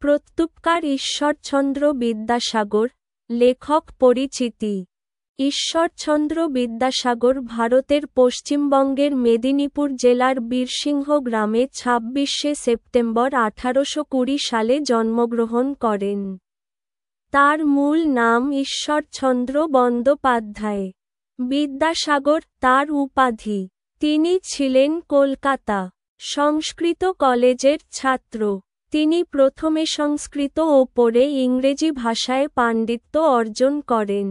প্রত্যুপকার ঈশ্বরচন্দ্র বিদ্যাসাগর, লেখক পরিচিতি। ঈশ্বরচন্দ্র বিদ্যাসাগর ভারতের পশ্চিমবঙ্গের মেদিনীপুর জেলার বীরসিংহ গ্রামে ২৬শে সেপ্টেম্বর ১৮২০ সালে জন্মগ্রহণ করেন। তার মূল নাম ঈশ্বরচন্দ্র বন্দ্যোপাধ্যায়। বিদ্যাসাগর তার উপাধি। তিনি ছিলেন কলকাতা সংস্কৃত কলেজের ছাত্র। তিনি প্রথমে সংস্কৃত ও পরে ইংরেজি ভাষায় পাণ্ডিত্য অর্জন করেন।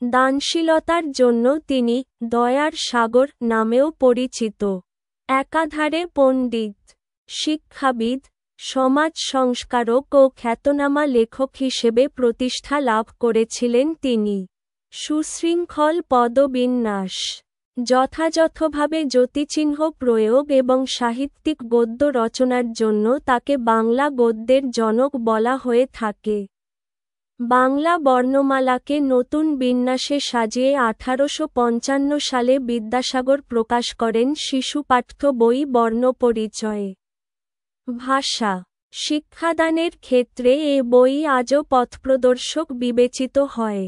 দানশীলতার জন্য তিনি দয়ার সাগর নামেও পরিচিত। একাধারে পণ্ডিত, শিক্ষাবিদ, সমাজ সংস্কারক ও খ্যাতনামা লেখক হিসেবে প্রতিষ্ঠা লাভ করেছিলেন তিনি। সুশৃঙ্খল পদবিন্যাস, যথাযথভাবে যতিচিহ্ন প্রয়োগ এবং সাহিত্যিক গদ্য রচনার জন্য তাকে বাংলা গদ্যের জনক বলা হয়ে থাকে। বাংলা বর্ণমালাকে নতুন বিন্যাসে সাজিয়ে ১৮৫৫ সালে বিদ্যাসাগর প্রকাশ করেন শিশুপাঠ্য বই বর্ণপরিচয়। ভাষা শিক্ষাদানের ক্ষেত্রে এ বই আজও পথপ্রদর্শক বিবেচিত হয়।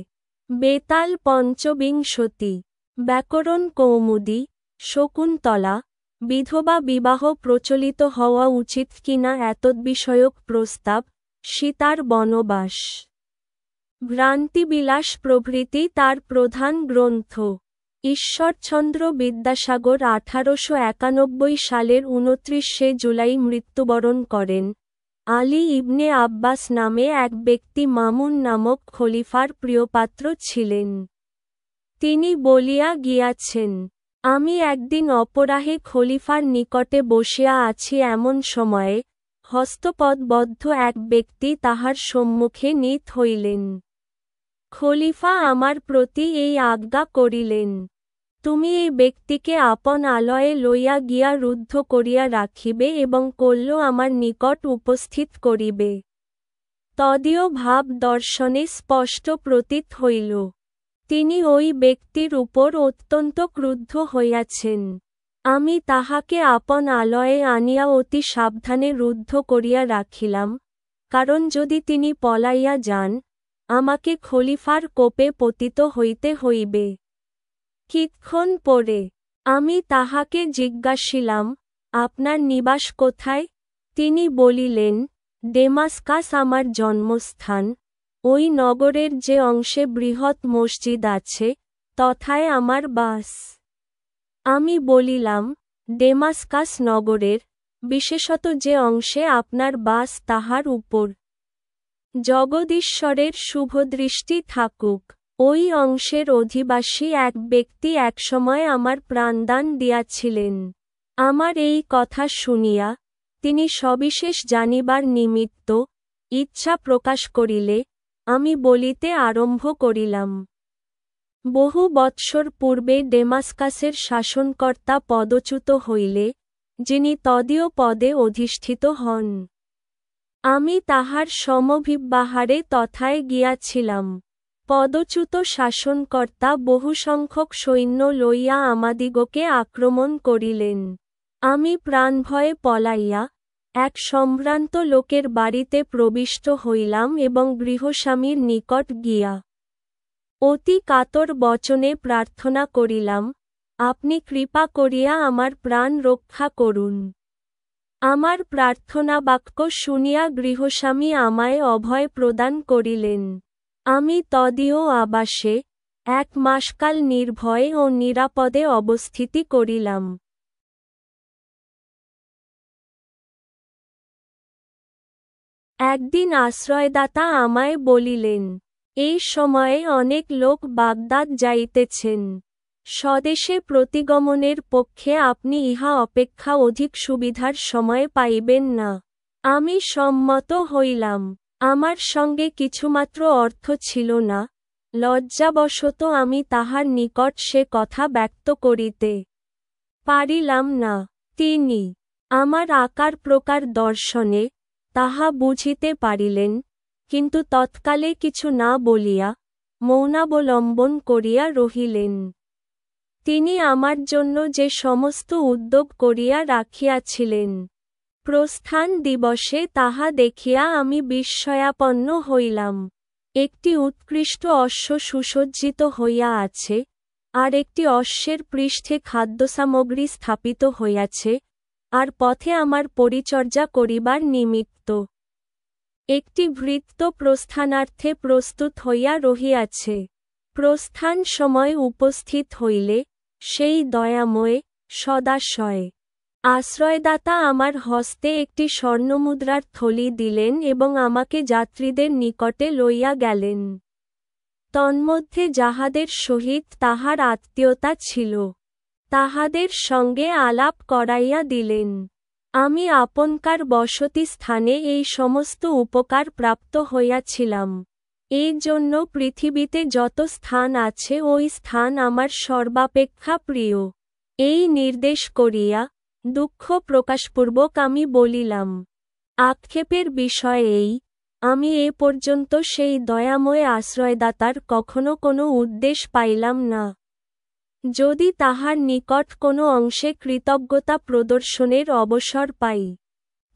বেতাল পঞ্চবিংশতি, ব্যাকরণ কৌমুদী, শকুন্তলা, বিধবা বিবাহ প্রচলিত হওয়া উচিত কিনা এতদ্বিষয়ক প্রস্তাব, সীতার বনবাস, ভ্রান্তিবিলাস প্রভৃতি তার প্রধান গ্রন্থ। ঈশ্বরচন্দ্র বিদ্যাসাগর ১৮৯১ সালের ২৯শে জুলাই মৃত্যুবরণ করেন। আলী ইবনে আব্বাস নামে এক ব্যক্তি মামুন নামক খলিফার প্রিয়পাত্র ছিলেন। তিনি বলিয়া গিয়াছেন, আমি একদিন অপরাহে খলিফার নিকটে বসিয়া আছি, এমন সময়ে হস্তপদবদ্ধ এক ব্যক্তি তাহার সম্মুখে নীত হইলেন। খলিফা আমার প্রতি এই আজ্ঞা করিলেন, তুমি এই ব্যক্তিকে আপন আলয়ে লইয়া গিয়া রুদ্ধ করিয়া রাখিবে এবং কল্য আমার নিকট উপস্থিত করিবে। তদীয় ভাব দর্শনে স্পষ্ট প্রতীত হইল, তিনি ওই ব্যক্তির উপর অত্যন্ত ক্রুদ্ধ হইয়াছেন। আমি তাহাকে আপন আলয়ে আনিয়া অতি সাবধানে রুদ্ধ করিয়া রাখিলাম, কারণ যদি তিনি পলাইয়া যান, আমাকে খলিফার কোপে পতিত হইতে হইবে। কিতক্ষণ পরে আমি তাহাকে জিজ্ঞাসিলাম, আপনার নিবাস কোথায়? তিনি বলিলেন, ডেমাস্কাস আমার জন্মস্থান, ওই নগরের যে অংশে বৃহৎ মসজিদ আছে, তথায় আমার বাস। আমি বলিলাম, ডেমাস্কাস নগরের, বিশেষত যে অংশে আপনার বাস তাহার উপর জগদীশ্বরের শুভদৃষ্টি থাকুক। ওই অংশের অধিবাসী এক ব্যক্তি একসময় আমার প্রাণদান দিয়াছিলেন। আমার এই কথা শুনিয়া তিনি সবিশেষ জানিবার নিমিত্ত ইচ্ছা প্রকাশ করিলে আমি বলিতে আরম্ভ করিলাম, বহু বৎসর পূর্বে ডেমাস্কাসের শাসনকর্তা পদচ্যুত হইলে যিনি তদীয় পদে অধিষ্ঠিত হন, আমি তাহার সমভিব্যাহারে তথায় গিয়াছিলাম। পদচ্যুত শাসনকর্তা বহুসংখ্যক সৈন্য লইয়া আমাদিগকে আক্রমণ করিলেন। আমি প্রাণভয়ে পলাইয়া এক সম্ভ্রান্ত লোকের বাড়িতে প্রবিষ্ট হইলাম এবং গৃহস্বামীর নিকট গিয়া অতি কাতর বচনে প্রার্থনা করিলাম, আপনি কৃপা করিয়া আমার প্রাণ রক্ষা করুন। আমার প্রার্থনা বাক্য শুনিয়া গৃহস্বামী আমায় অভয় প্রদান করিলেন। আমি তদীয় আবাসে ১ মাসকাল নির্ভয়ে ও নিরাপদে অবস্থিতি করিলাম। একদিন আশ্রয়দাতা আমায় বলিলেন, এই সময়ে অনেক লোক বাগদাদ যাইতেছেন। স্বদেশে প্রতিগমনের পক্ষে আপনি ইহা অপেক্ষা অধিক সুবিধার সময় পাইবেন না। আমি সম্মত হইলাম। আমার সঙ্গে কিছুমাত্র অর্থ ছিল না, লজ্জাবশত আমি তাহার নিকট সে কথা ব্যক্ত করিতে পারিলাম না। তিনি আমার আকার প্রকার দর্শনে তাহা বুঝিতে পারিলেন, কিন্তু তৎকালে কিছু না বলিয়া মৌনাবলম্বন করিয়া রহিলেন। তিনি আমার জন্য যে সমস্ত উদ্যোগ করিয়া রাখিয়াছিলেন, প্রস্থান দিবসে তাহা দেখিয়া আমি বিস্ময়াপন্ন হইলাম। একটি উৎকৃষ্ট অশ্ব সুসজ্জিত হইয়া আছে, আর একটি অশ্বের পৃষ্ঠে খাদ্যসামগ্রী স্থাপিত হইয়াছে, আর পথে আমার পরিচর্যা করিবার নিমিত্ত একটি ভৃত্য প্রস্থানার্থে প্রস্তুত হইয়া রহিয়াছে। প্রস্থান সময় উপস্থিত হইলে সেই দয়াময়, সদাশয় আশ্রয়দাতা আমার হস্তে একটি স্বর্ণমুদ্রার থলি দিলেন এবং আমাকে যাত্রীদের নিকটে লইয়া গেলেন। তন্মধ্যে যাহাদের সহিত তাহার আত্মীয়তা ছিল, তাহাদের সঙ্গে আলাপ করাইয়া দিলেন। আমি আপনকার বসতি স্থানে এই সমস্ত উপকার প্রাপ্ত হইয়াছিলাম। এই জন্য পৃথিবীতে যত স্থান আছে ওই স্থান আমার সর্বাপেক্ষা প্রিয়। এই নির্দেশ করিয়া দুঃখ প্রকাশপূর্বক আমি বলিলাম। আক্ষেপের বিষয় এই, আমি এ পর্যন্ত সেই দয়াময় আশ্রয়দাতার কখনো কোনো উদ্দেশ পাইলাম না। যদি তাহার নিকট কোনো অংশে কৃতজ্ঞতা প্রদর্শনের অবসর পাই,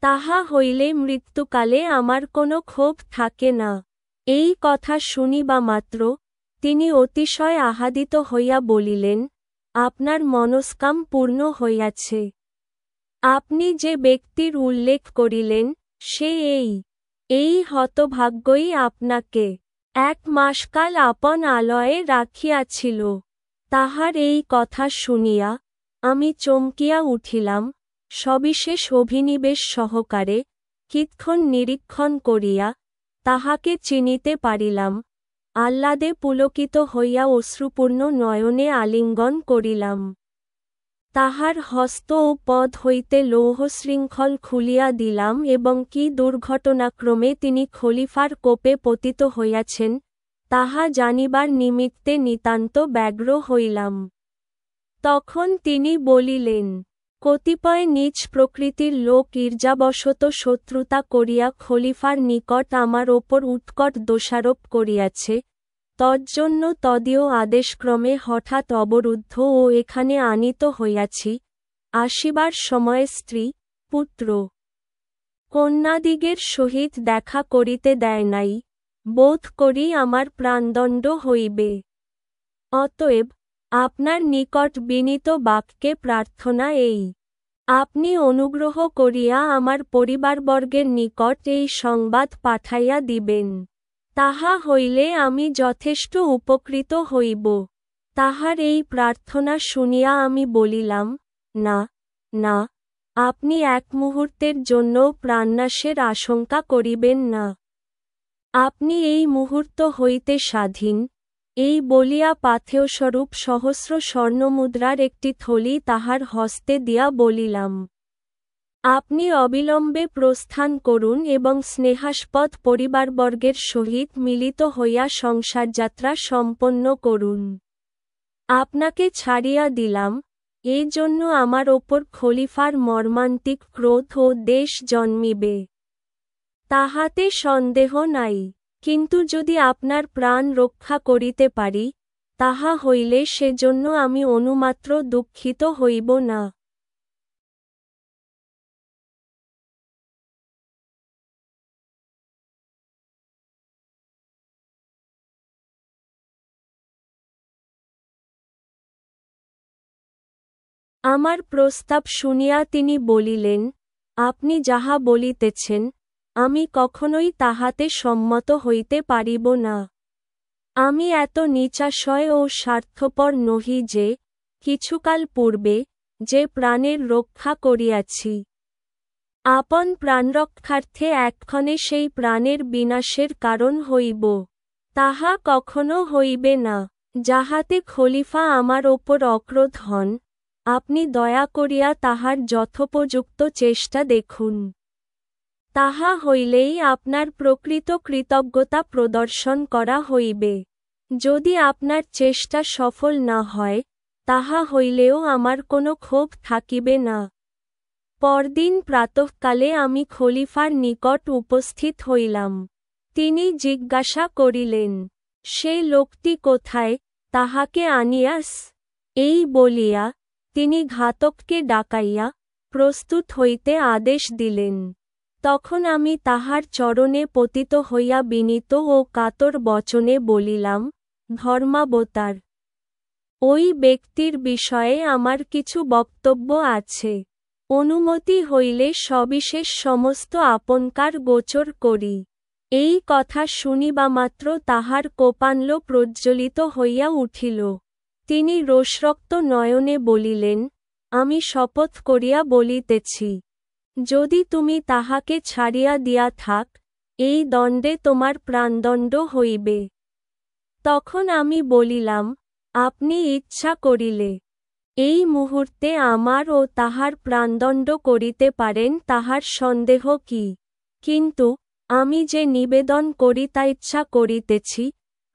তাহা হইলে মৃত্যুকালে আমার কোনো ক্ষোভ থাকে না। এই কথা শুনিবা মাত্র তিনি অতিশয় আহ্লাদিত হইয়া বলিলেন, আপনার মনস্কাম পূর্ণ হইয়াছে। আপনি যে ব্যক্তির উল্লেখ করিলেন, সে এই হতভাগ্যই আপনাকে 1 মাসকাল আপন আলয়ে রাখিয়াছিল। তাহার এই কথা শুনিয়া আমি চমকিয়া উঠিলাম, সবিশেষ অভিনিবেশ সহকারে কিৎক্ষণ নিরীক্ষণ করিয়া তাহাকে চিনিতে পারিলাম। আহ্লাদে পুলকিত হইয়া অশ্রুপূর্ণ নয়নে আলিঙ্গন করিলাম। তাহার হস্ত ও পদ হইতে লৌহশৃঙ্খল খুলিয়া দিলাম এবং কি দুর্ঘটনাক্রমে তিনি খলিফার কোপে পতিত হইয়াছেন, তাহা জানিবার নিমিত্তে নিতান্ত ব্যগ্র হইলাম। তখন তিনি বলিলেন, কতিপয় নীচ প্রকৃতির লোক ঈর্ষাবশত শত্রুতা করিয়া খলিফার নিকট আমার ওপর উৎকট দোষারোপ করিয়াছে, তজ্জন্য তদীয় আদেশক্রমে হঠাৎ অবরুদ্ধ ও এখানে আনীত হইয়াছি। আসিবার সময় স্ত্রী, পুত্র, কন্যাদিগের সহিত দেখা করিতে দেয় নাই, বোধ করি আমার প্রাণদণ্ড হইবে। অতএব আপনার নিকট বিনীত বাক্যে প্রার্থনা এই, আপনি অনুগ্রহ করিয়া আমার পরিবারবর্গের নিকট এই সংবাদ পাঠাইয়া দিবেন। তাহা হইলে আমি যথেষ্ট উপকৃত হইব। তাহার এই প্রার্থনা শুনিয়া আমি বলিলাম, না, না, আপনি এক মুহূর্তের জন্য প্রাণনাশের আশঙ্কা করিবেন না। আপনি এই মুহূর্ত হইতে স্বাধীন। এই বলিয়া পাথেয়স্বরূপ সহস্র স্বর্ণমুদ্রার একটি থলি তাহার হস্তে দিয়া বলিলাম, আপনি অবিলম্বে প্রস্থান করুন এবং স্নেহাস্পদ পরিবারবর্গের সহিত মিলিত হইয়া সংসারযাত্রা সম্পন্ন করুন। আপনাকে ছাড়িয়া দিলাম, এই জন্য আমার ওপর খলিফার মর্মান্তিক ক্রোধ ও দেশ জন্মিবে, তাহাতে সন্দেহ নাই। কিন্তু যদি আপনার প্রাণ রক্ষা করিতে পারি, তাহা হইলে সেজন্য আমি অনুমাত্র দুঃখিত হইব না। আমার প্রস্তাব শুনিয়া তিনি বলিলেন, আপনি যাহা বলিতেছেন, আমি কখনোই তাহাতে সম্মত হইতে পারিব না। আমি এত নিচাশয় ও স্বার্থপর নহি যে, কিছুকাল পূর্বে যে প্রাণের রক্ষা করিয়াছি, আপন প্রাণরক্ষার্থে এক্ষণে সেই প্রাণের বিনাশের কারণ হইব। তাহা কখনো হইবে না। যাহাতে খলিফা আমার ওপর অক্রোধ হন, আপনি দয়া করিয়া তাহার যথোপযুক্ত চেষ্টা দেখুন। তাহা হইলেই আপনার প্রকৃত কৃতজ্ঞতা প্রদর্শন করা হইবে। যদি আপনার চেষ্টা সফল না হয়, তাহা হইলেও আমার কোনো ক্ষোভ থাকিবে না। পরদিন প্রাতঃকালে আমি খলিফার নিকট উপস্থিত হইলাম। তিনি জিজ্ঞাসা করিলেন, সেই লোকটি কোথায়, তাহাকে আনিয়াস? এই বলিয়া তিনি ঘাতককে ডাকাইয়া প্রস্তুত হইতে আদেশ দিলেন। তখন আমি তাহার চরণে পতিত হইয়া বিনীত ও কাতর বচনে বলিলাম, ধর্মাবতার, ওই ব্যক্তির বিষয়ে আমার কিছু বক্তব্য আছে। অনুমতি হইলে সবিশেষ সমস্ত আপনকার গোচর করি। এই কথা শুনিবামাত্র তাহার কোপানল প্রজ্জ্বলিত হইয়া উঠিল। তিনি রোষরক্ত নয়নে বলিলেন, আমি শপথ করিয়া বলিতেছি, যদি তুমি তাহাকে ছাড়িয়া দিয়া থাক, এই দণ্ডে তোমার প্রাণদণ্ড হইবে। তখন আমি বলিলাম, আপনি ইচ্ছা করিলে এই মুহূর্তে আমার ও তাহার প্রাণদণ্ড করিতে পারেন, তাহার সন্দেহ কি? কিন্তু আমি যে নিবেদন করিতা ইচ্ছা করিতেছি,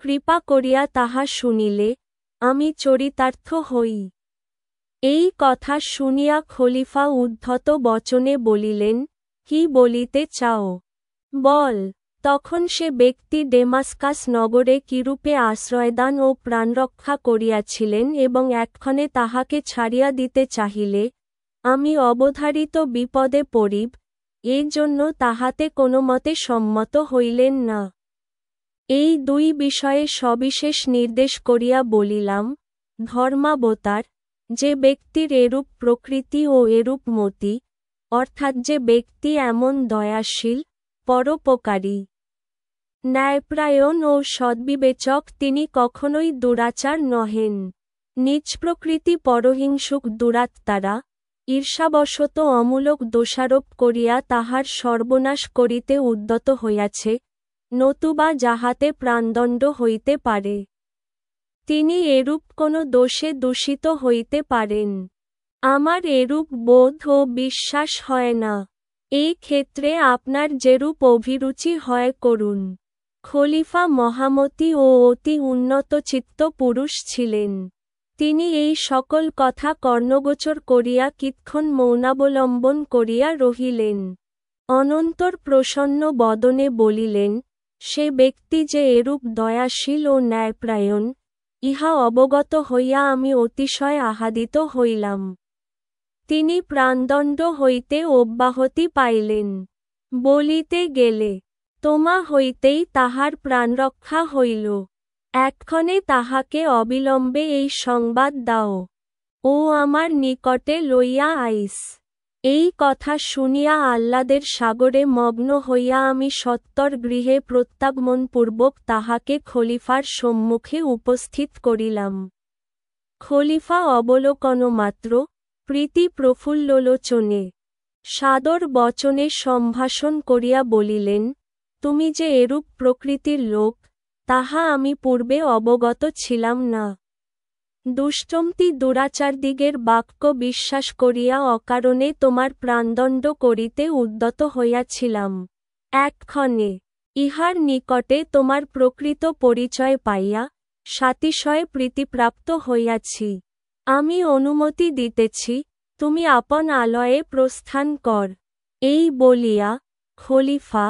কৃপা করিয়া তাহা শুনিলে আমি চরিতার্থ হই। এই কথা শুনিয়া খলিফা উদ্ধত বচনে বলিলেন, কি বলিতে চাও, বল। তখন সে ব্যক্তি ডেমাস্কাস নগরে কিরূপে আশ্রয়দান ও প্রাণরক্ষা করিয়াছিলেন এবং এক্ষণে তাহাকে ছাড়িয়া দিতে চাহিলে আমি অবধারিত বিপদে পড়িব, এই জন্য তাহাতে কোনোমতে সম্মত হইলেন না। এই দুই বিষয়ে সবিশেষ নির্দেশ করিয়া বলিলাম, ধর্মাবতার, যে ব্যক্তির এরূপ প্রকৃতি ও এরূপ মতি, অর্থাৎ যে ব্যক্তি এমন দয়াশীল, পরোপকারী, ন্যায়প্রায়ণ ও সদ্বিবেচক, তিনি কখনোই দুরাচার নহেন। নিজ প্রকৃতি পরহিংসুক দুরাত্মারা ঈর্ষাবশত অমূলক দোষারোপ করিয়া তাহার সর্বনাশ করিতে উদ্যত হইয়াছে, নতুবা যাহাতে প্রাণদণ্ড হইতে পারে। তিনি এরূপ কোনো দোষে দূষিত হইতে পারেন। আমার এরূপ বোধ ও বিশ্বাস হয় না। এই ক্ষেত্রে আপনার যেরূপ অভিরুচি হয় করুন। খলিফা মহামতি ও অতি উন্নতচিত্ত পুরুষ ছিলেন। তিনি এই সকল কথা কর্ণগোচর করিয়া কিৎক্ষণ মৌনাবলম্বন করিয়া রহিলেন। অনন্তর প্রসন্ন বদনে বলিলেন, সে ব্যক্তি যে এরূপ দয়াশীল ও ন্যায়প্রায়ণ, ইহা অবগত হইয়া আমি অতিশয় আহ্লাদিত হইলাম। তিনি প্রাণদণ্ড হইতে অব্যাহতি পাইলেন। বলিতে গেলে তোমা হইতেই তাহার প্রাণরক্ষা হইল। এক্ষণে তাহাকে অবিলম্বে এই সংবাদ দাও, ও আমার নিকটে লইয়া আইস। এই কথা শুনিয়া আহ্লাদের সাগরে মগ্ন হইয়া আমি সত্বর গৃহে প্রত্যাগমনপূর্বক তাহাকে খলিফার সম্মুখে উপস্থিত করিলাম। খলিফা অবলোকনমাত্র প্রীতি প্রফুল্ললোচনে সাদর বচনে সম্ভাষণ করিয়া বলিলেন, তুমি যে এরূপ প্রকৃতির লোক, তাহা আমি পূর্বে অবগত ছিলাম না। দুষ্টমতি দুরাচারদিগের বাক্য বিশ্বাস করিয়া অকারণে তোমার প্রাণদণ্ড করিতে উদ্যত হইয়াছিলাম। এক্ষণে ইহার নিকটে তোমার প্রকৃত পরিচয় পাইয়া সাতিশয় প্রীতিপ্রাপ্ত হইয়াছি। আমি অনুমতি দিতেছি, তুমি আপন আলয়ে প্রস্থান কর। এই বলিয়া খলিফা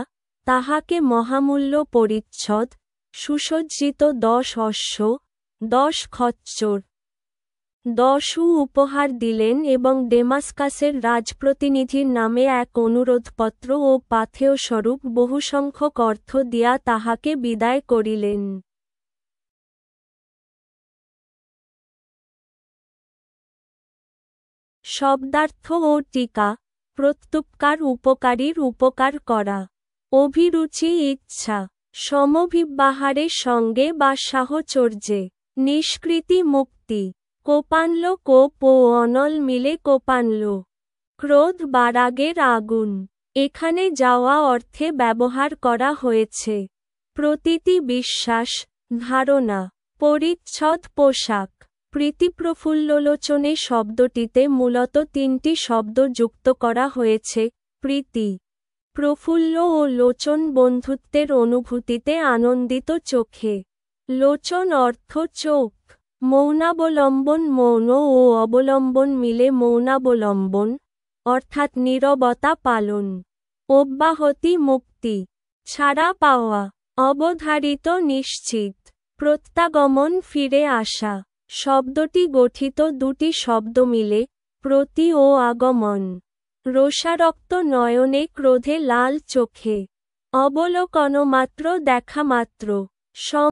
তাহাকে মহামূল্য পরিচ্ছদ, সুসজ্জিত 10 অশ্ব, 10 খচ্চর, 10 উপহার দিলেন এবং ডেমাস্কাসের রাজপ্রতিনিধির নামে এক অনুরোধপত্র ও পাথেয়স্বরূপ বহুসংখ্যক অর্থ দিয়া তাহাকে বিদায় করিলেন। শব্দার্থ ও টিকা। প্রত্যুপকার উপকারীর উপকার করা। অভিরুচি ইচ্ছা। সমভিব্যাহারের সঙ্গে বা সাহচর্যে। নিষ্কৃতি মুক্তি। কোপানল কোপ ও অনল মিলে কোপানল। ক্রোধ বা রাগের আগুন। এখানে যাওয়া অর্থে ব্যবহার করা হয়েছে। প্রতীতি বিশ্বাস, ধারণা। পরিচ্ছদ পোশাক। প্রীতিপ্রফুল্ললোচনে শব্দটিতে মূলত 3টি শব্দ যুক্ত করা হয়েছে, প্রীতি, প্রফুল্ল ও লোচন বন্ধুত্বের অনুভূতিতে আনন্দিত চোখে। লোচন অর্থ চোখ। মৌনাবলম্বন মৌন ও অবলম্বন মিলে মৌনাবলম্বন, অর্থাৎ নীরবতা পালন। অব্যাহতি মুক্তি, ছাড়া পাওয়া। অবধারিত নিশ্চিত। প্রত্যাগমন ফিরে আসা। শব্দটি গঠিত 2টি শব্দ মিলে, প্রতি ও আগমন। রোষারক্ত নয়নে ক্রোধে লাল চোখে অবলোকনমাত্র দেখামাত্র